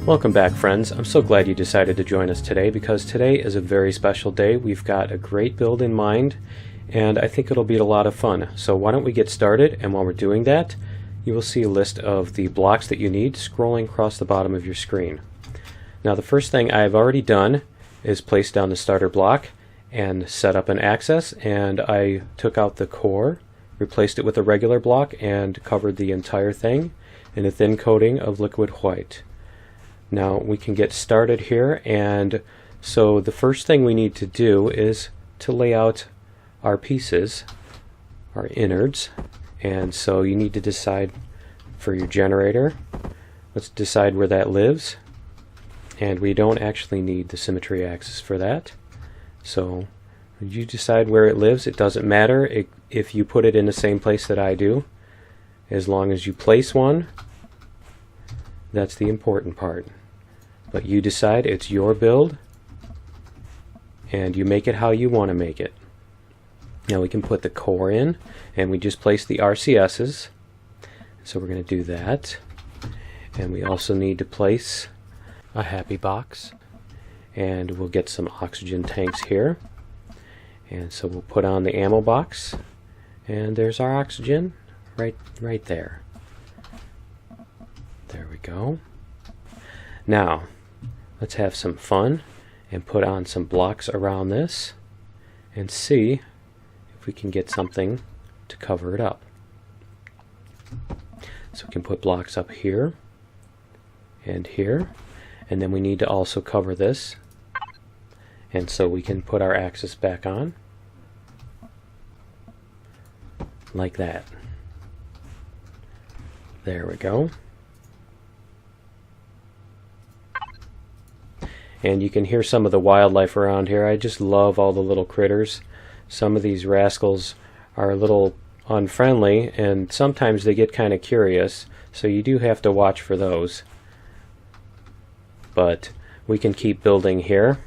Welcome back, friends. I'm so glad you decided to join us today because today is a very special day. We've got a great build in mind and I think it'll be a lot of fun. So why don't we get started, and while we're doing that you will see a list of the blocks that you need scrolling across the bottom of your screen. Now the first thing I've already done is place down the starter block and set up an axis, and I took out the core, replaced it with a regular block, and covered the entire thing in a thin coating of liquid white. Now we can get started here, and so the first thing we need to do is to lay out our pieces, our innards, and so you need to decide for your generator. Let's decide where that lives, and we don't actually need the symmetry axis for that. So you decide where it lives. It doesn't matter if you put it in the same place that I do, as long as you place one. That's the important part. But you decide, it's your build, and you make it how you want to make it. Now we can put the core in, and we just place the RCSs. So we're going to do that. And we also need to place a happy box. And we'll get some oxygen tanks here. And so we'll put on the ammo box. And there's our oxygen right there. There we go. Now, let's have some fun and put on some blocks around this and see if we can get something to cover it up. So we can put blocks up here and here, and then we need to also cover this, and so we can put our axis back on like that. There we go. And you can hear some of the wildlife around here. I just love all the little critters. Some of these rascals are a little unfriendly, and sometimes they get kind of curious, so you do have to watch for those. But we can keep building here,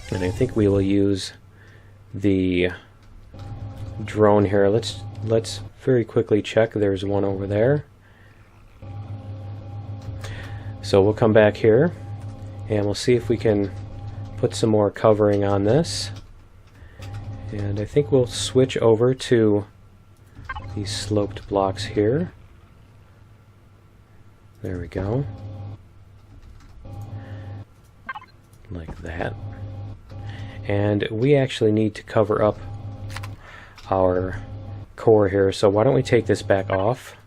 and I think we will use the drone here. Let's very quickly check. There's one over there. So we'll come back here and we'll see if we can put some more covering on this. And I think we'll switch over to these sloped blocks here. There we go. Like that. And we actually need to cover up our core here, so why don't we take this back off.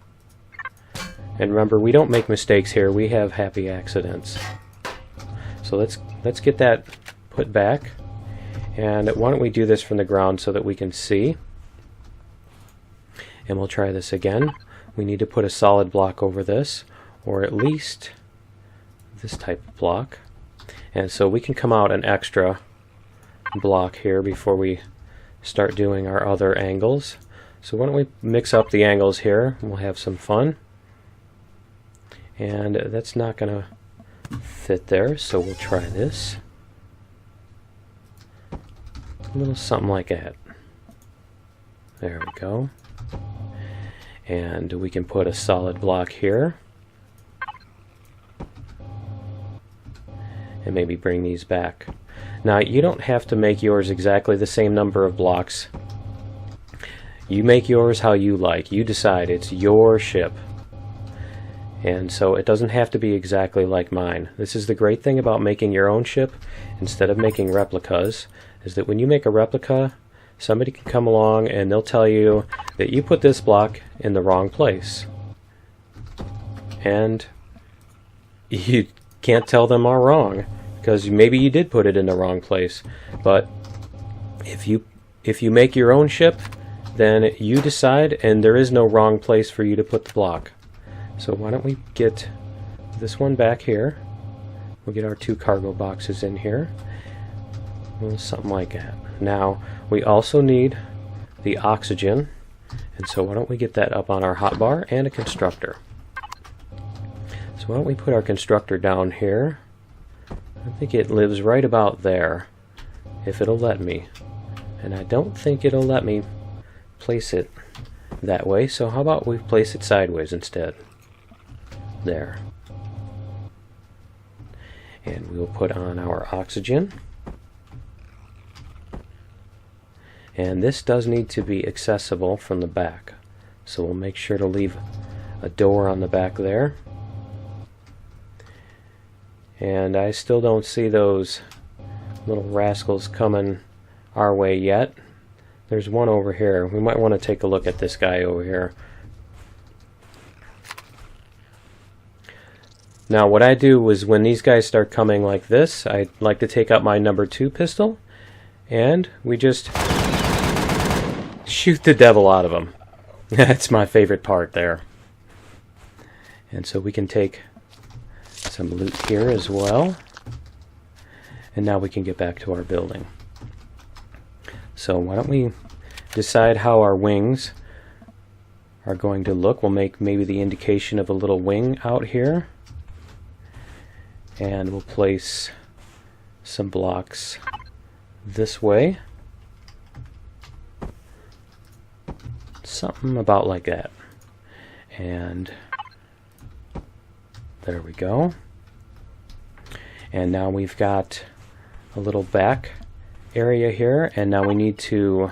And remember, we don't make mistakes here, we have happy accidents. So let's get that put back, and why don't we do this from the ground so that we can see. And we'll try this again. We need to put a solid block over this, or at least this type of block. And so we can come out an extra block here before we start doing our other angles. So why don't we mix up the angles here, and we'll have some fun. And that's not going to fit there, so we'll try this. A little something like that. There we go. And we can put a solid block here. And maybe bring these back. Now you don't have to make yours exactly the same number of blocks. You make yours how you like. You decide. It's your ship. And so it doesn't have to be exactly like mine. This is the great thing about making your own ship instead of making replicas, is that when you make a replica, somebody can come along and they'll tell you that you put this block in the wrong place. And you can't tell them are wrong, because maybe you did put it in the wrong place. But if you make your own ship, then you decide, and there is no wrong place for you to put the block. So why don't we get this one back here. We'll get our two cargo boxes in here. Well, something like that. Now we also need the oxygen, and so why don't we get that up on our hotbar, and a constructor. So why don't we put our constructor down here. I think it lives right about there, if it'll let me. And I don't think it'll let me place it that way, so how about we place it sideways instead. There. And we'll put on our oxygen. And this does need to be accessible from the back, so we'll make sure to leave a door on the back there. And I still don't see those little rascals coming our way yet. There's one over here. We might want to take a look at this guy over here. Now what I do is when these guys start coming like this, I like to take out my number 2 pistol and we just shoot the devil out of them. That's my favorite part there. And so we can take some loot here as well. And now we can get back to our building. So why don't we decide how our wings are going to look. We'll make maybe the indication of a little wing out here. And we'll place some blocks this way. Something about like that. And there we go. And now we've got a little back area here, and now we need to,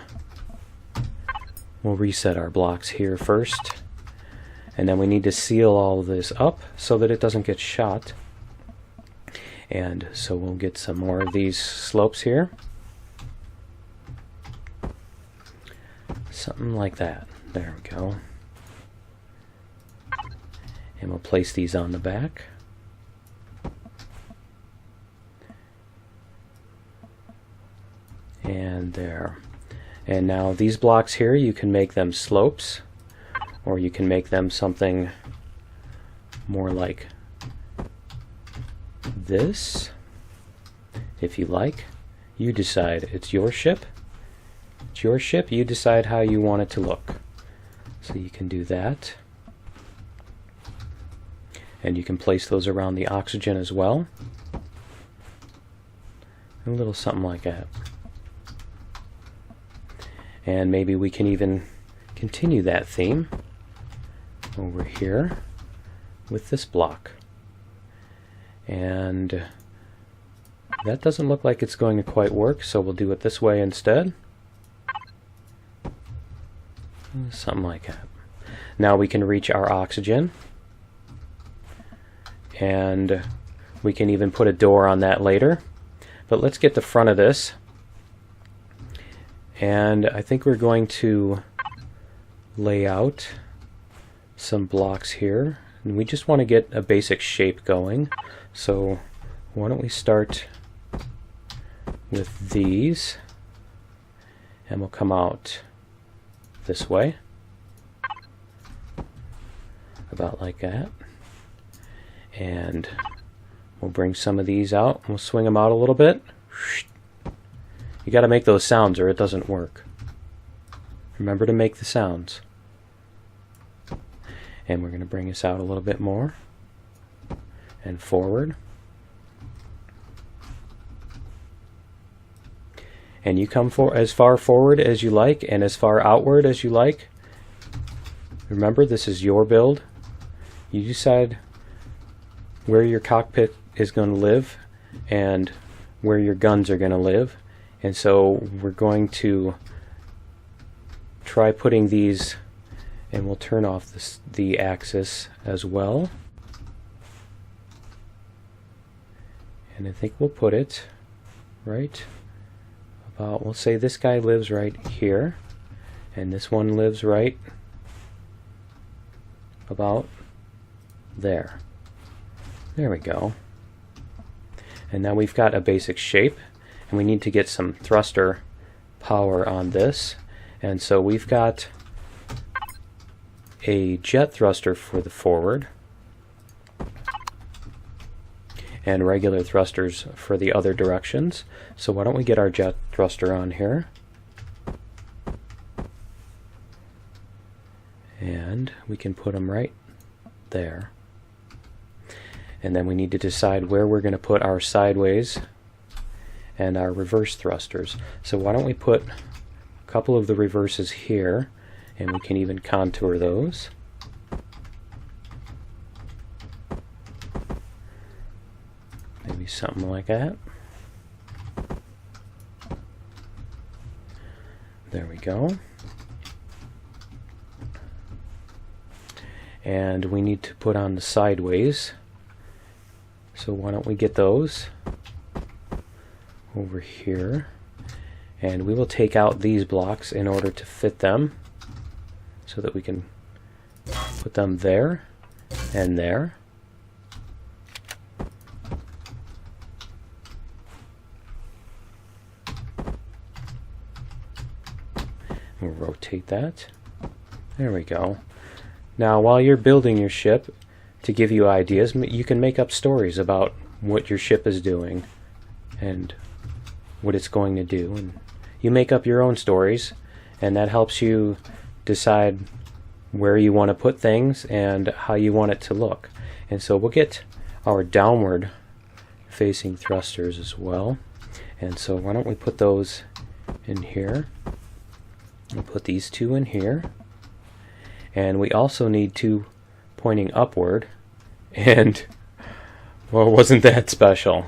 we'll reset our blocks here first, and then we need to seal all of this up so that it doesn't get shot. And so we'll get some more of these slopes here. Something like that. There we go. And we'll place these on the back. And there. And now these blocks here, you can make them slopes, or you can make them something more like this, if you like. You decide. It's your ship. It's your ship. You decide how you want it to look. So you can do that. And you can place those around the oxygen as well. A little something like that. And maybe we can even continue that theme over here with this block. And that doesn't look like it's going to quite work, so we'll do it this way instead. Something like that. Now we can reach our oxygen. And we can even put a door on that later. But let's get the front of this. And I think we're going to lay out some blocks here. And we just want to get a basic shape going. So why don't we start with these. And we'll come out this way. About like that. And we'll bring some of these out. We'll swing them out a little bit. You got to make those sounds or it doesn't work. Remember to make the sounds. And we're going to bring this out a little bit more. And forward. And you come for as far forward as you like and as far outward as you like. Remember, this is your build. You decide where your cockpit is going to live and where your guns are going to live. And so we're going to try putting these, and we'll turn off the axis as well. And I think we'll put it right about, we'll say this guy lives right here, and this one lives right about there. There we go. And now we've got a basic shape, and we need to get some thruster power on this. And so we've got a jet thruster for the forward and regular thrusters for the other directions. So why don't we get our jet thruster on here. And we can put them right there. And then we need to decide where we're going to put our sideways and our reverse thrusters. So why don't we put a couple of the reverses here, and we can even contour those. Maybe Maybe something like that. There we go. And we need to put on the sideways. So why don't we get those over here. And we will take out these blocks in order to fit them so that we can put them there and there. We'll rotate that. There we go. Now while you're building your ship, to give you ideas, you can make up stories about what your ship is doing and what it's going to do. And you make up your own stories, and that helps you decide where you want to put things and how you want it to look. And so we'll get our downward facing thrusters as well. And so why don't we put those in here. We'll put these two in here. And we also need two pointing upward. And, well, wasn't that special?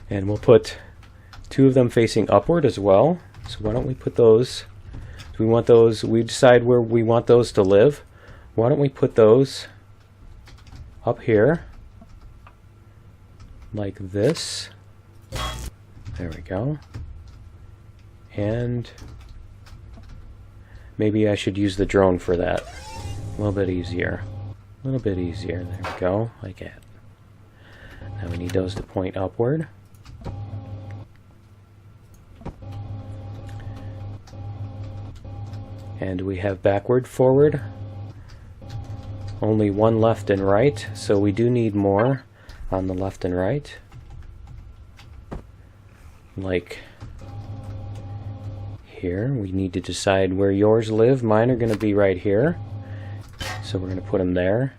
And we'll put two of them facing upward as well. So why don't we put those, we want those, we decide where we want those to live. Why don't we put those up here like this. There we go. And maybe I should use the drone for that. A little bit easier. A little bit easier. There we go. Like that. Now we need those to point upward. And we have backward, forward. Only one left and right, so we do need more on the left and right. Like here, we need to decide where yours live. Mine are going to be right here. So we're going to put them there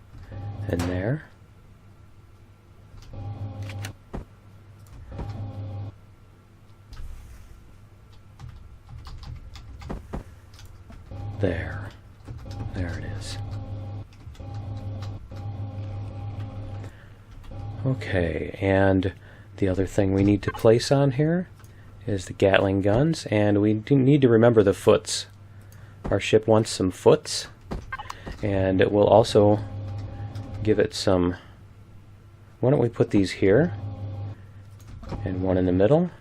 and there. There. There it is. Okay, and the other thing we need to place on here is the Gatling guns, and we do need to remember the foots. Our ship wants some foots, and it will also give it some... Why don't we put these here, and one in the middle,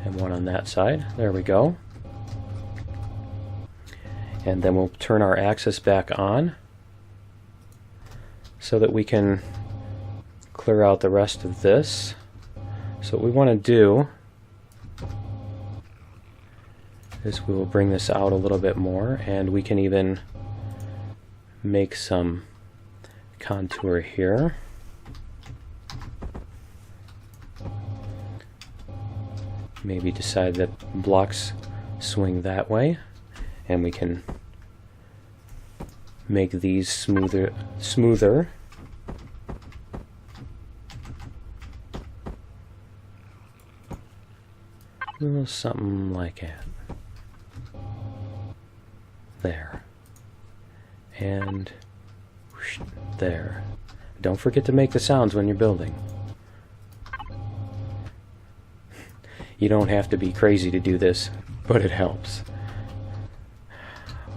and one on that side. There we go. And then we'll turn our axis back on so that we can clear out the rest of this. So what we want to do is we will bring this out a little bit more, and we can even make some contour here. Maybe decide that blocks swing that way, and we can make these smoother. A little something like that. There. And whoosh, there. Don't forget to make the sounds when you're building. You don't have to be crazy to do this, but it helps.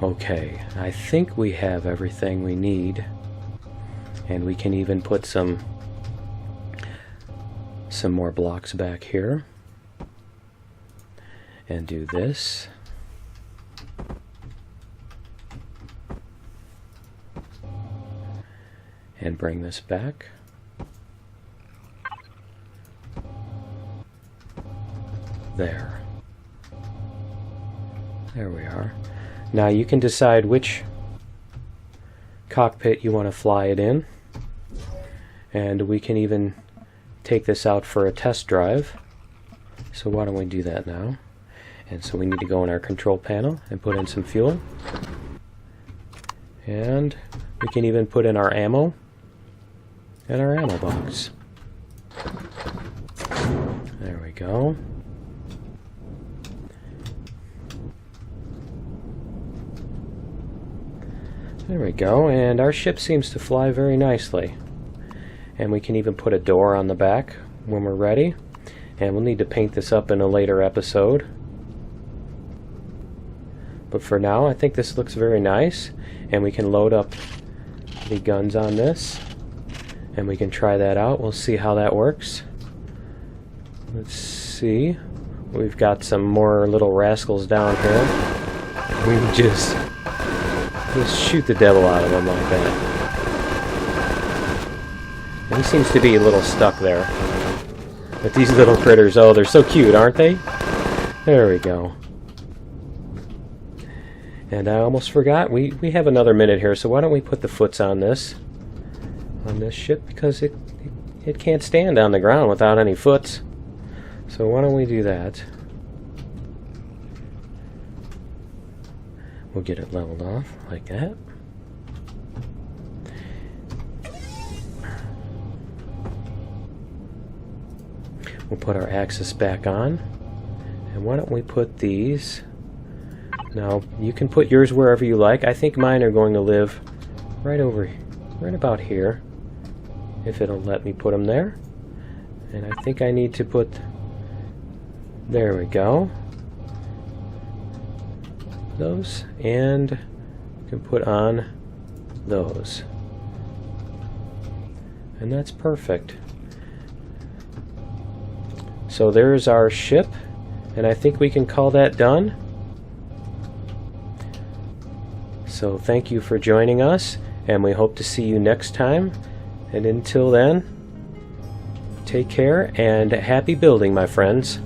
Okay, I think we have everything we need, and we can even put some more blocks back here and do this. And bring this back. There. There we are. Now you can decide which cockpit you want to fly it in, and we can even take this out for a test drive. So why don't we do that now? And so we need to go in our control panel and put in some fuel, and we can even put in our ammo and our ammo box. There we go. There we go, and our ship seems to fly very nicely. and we can even put a door on the back when we're ready. And we'll need to paint this up in a later episode. But for now, I think this looks very nice, and we can load up the guns on this, and we can try that out. We'll see how that works. Let's see. We've got some more little rascals down here. We just shoot the devil out of them like that. And he seems to be a little stuck there. But these little critters, oh, they're so cute, aren't they? There we go. And I almost forgot, we have another minute here, so why don't we put the foots on this ship, because it can't stand on the ground without any foots. So why don't we do that? We'll get it leveled off like that. We'll put our axis back on. And why don't we put these... Now, you can put yours wherever you like. I think mine are going to live right about here, if it'll let me put them there. And I think I need to put... There we go. Those, and you can put on those. And that's perfect. So there's our ship, and I think we can call that done. So thank you for joining us, and we hope to see you next time. And until then, take care and happy building, my friends.